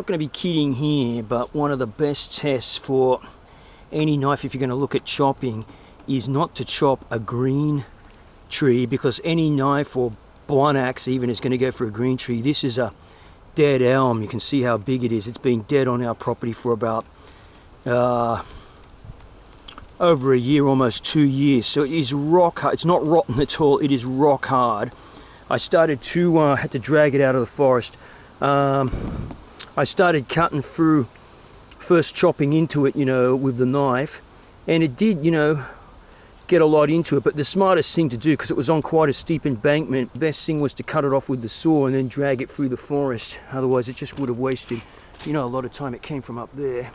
not going to be kidding here, but one of the best tests for any knife, if you're going to look at chopping, is not to chop a green tree, because any knife or blunt axe even is going to go for a green tree. This is a dead elm. You can see how big it is. It's been dead on our property for about over a year, almost 2 years. So it is rock hard. It's not rotten at all. It is rock hard. I started to had to drag it out of the forest. I started cutting through, first chopping into it, you know, with the knife, and it did, you know, get a lot into it. But the smartest thing to do, because it was on quite a steep embankment, best thing was to cut it off with the saw and then drag it through the forest. Otherwise it just would have wasted, you know, a lot of time. It came from up there.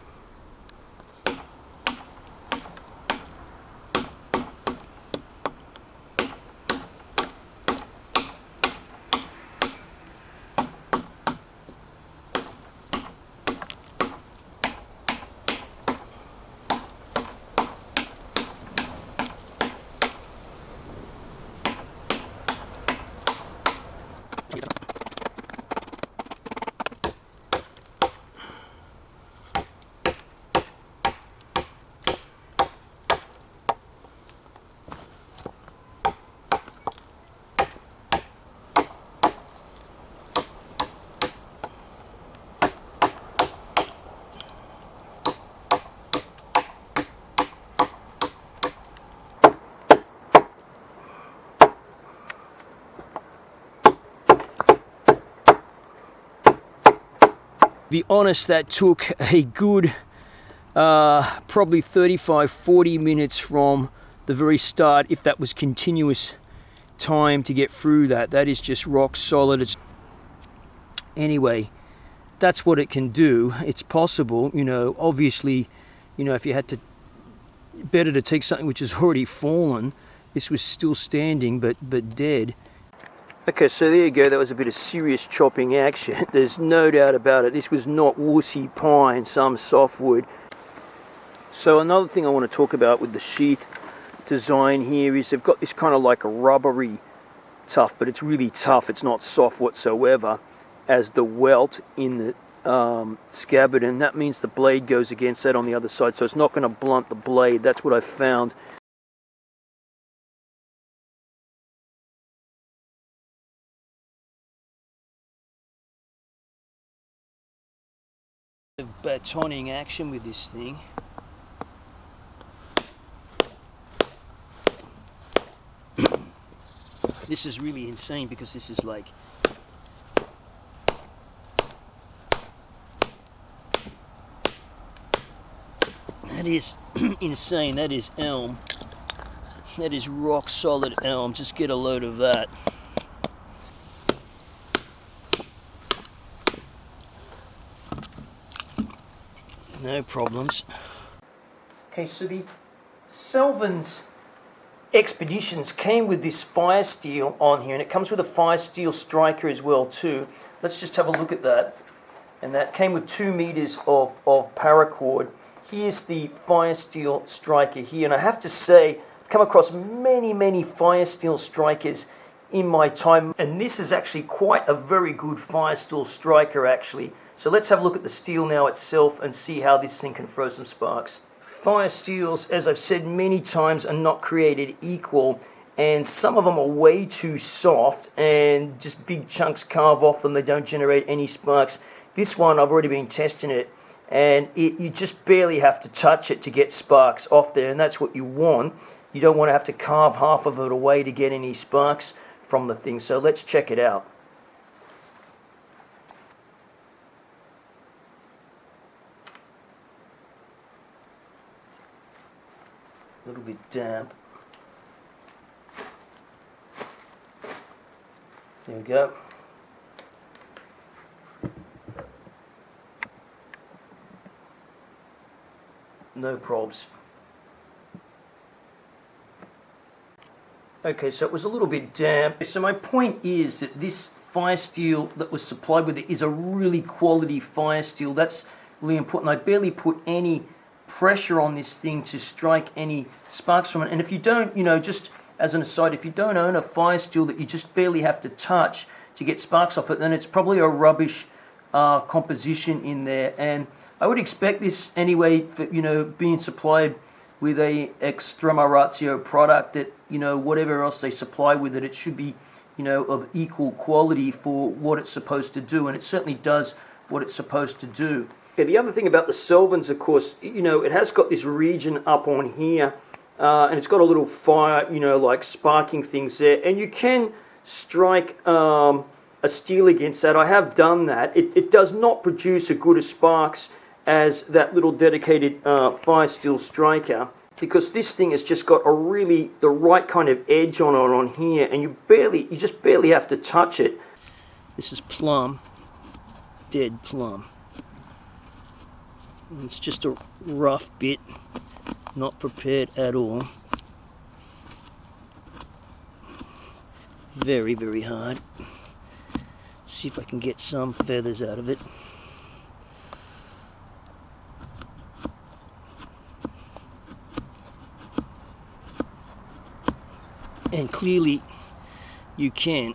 To be honest, that took a good probably 35-40 minutes from the very start, if that was continuous time to get through that. That is just rock solid. Anyway, that's what it can do. It's possible, you know. Obviously, you know, if you had to, better to take something which has already fallen. This was still standing but dead. Okay, so there you go. That was a bit of serious chopping action. There's no doubt about it. This was not wussy pine, some softwood. So another thing I want to talk about with the sheath design here is they've got this kind of like a rubbery tough, but it's really tough. It's not soft whatsoever, as the welt in the scabbard, and that means the blade goes against that on the other side, so it's not going to blunt the blade. That's what I've found. Batoning action with this thing. This is really insane, because this is like, that is insane. That is elm. That is rock solid elm. Just get a load of that. No problems. Okay, so the Selvans expeditions came with this Firesteel on here, and it comes with a Firesteel Striker as well too. Let's just have a look at that. And that came with 2 meters of paracord. Here's the Firesteel Striker here, and I have to say, I've come across many Firesteel Strikers in my time, and this is actually quite a very good Firesteel Striker actually. So let's have a look at the steel now itself and see how this thing can throw some sparks. Firesteels, as I've said many times, are not created equal, and some of them are way too soft and just big chunks carve off them. They don't generate any sparks. This one, I've already been testing it, and you just barely have to touch it to get sparks off there, and that's what you want. You don't want to have to carve half of it away to get any sparks from the thing. So let's check it out. A little bit damp. There we go. No probs. Okay, so it was a little bit damp. So my point is that this Firesteel that was supplied with it is a really quality Firesteel. That's really important. I barely put any pressure on this thing to strike any sparks from it. And if you don't, you know, just as an aside, if you don't own a Firesteel that you just barely have to touch to get sparks off it, then it's probably a rubbish composition in there, and I would expect this anyway, for, being supplied with a Extremaratio product, that whatever else they supply with it, it should be of equal quality for what it's supposed to do, and it certainly does what it's supposed to do. Okay, the other thing about the Selvans, of course, it has got this region up on here, and it's got a little fire, like sparking things there, and you can strike a steel against that. I have done that. It does not produce as good as sparks as that little dedicated Firesteel Striker, because this thing has just got the right kind of edge on it on here, and you just barely have to touch it. This is plum, dead plum. It's just a rough bit, not prepared at all. Very, very hard. See if I can get some feathers out of it. And clearly you can.